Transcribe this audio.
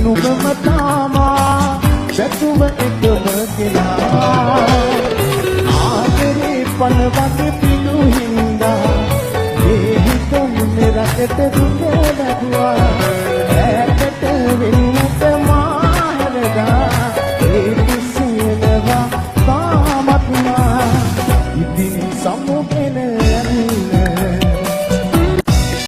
නුඹම තාමා සතුව එකම කෙනා ආදරේ පන වගේ පිළු හින්දා මේ හිතොම් මෙරකට දුන්න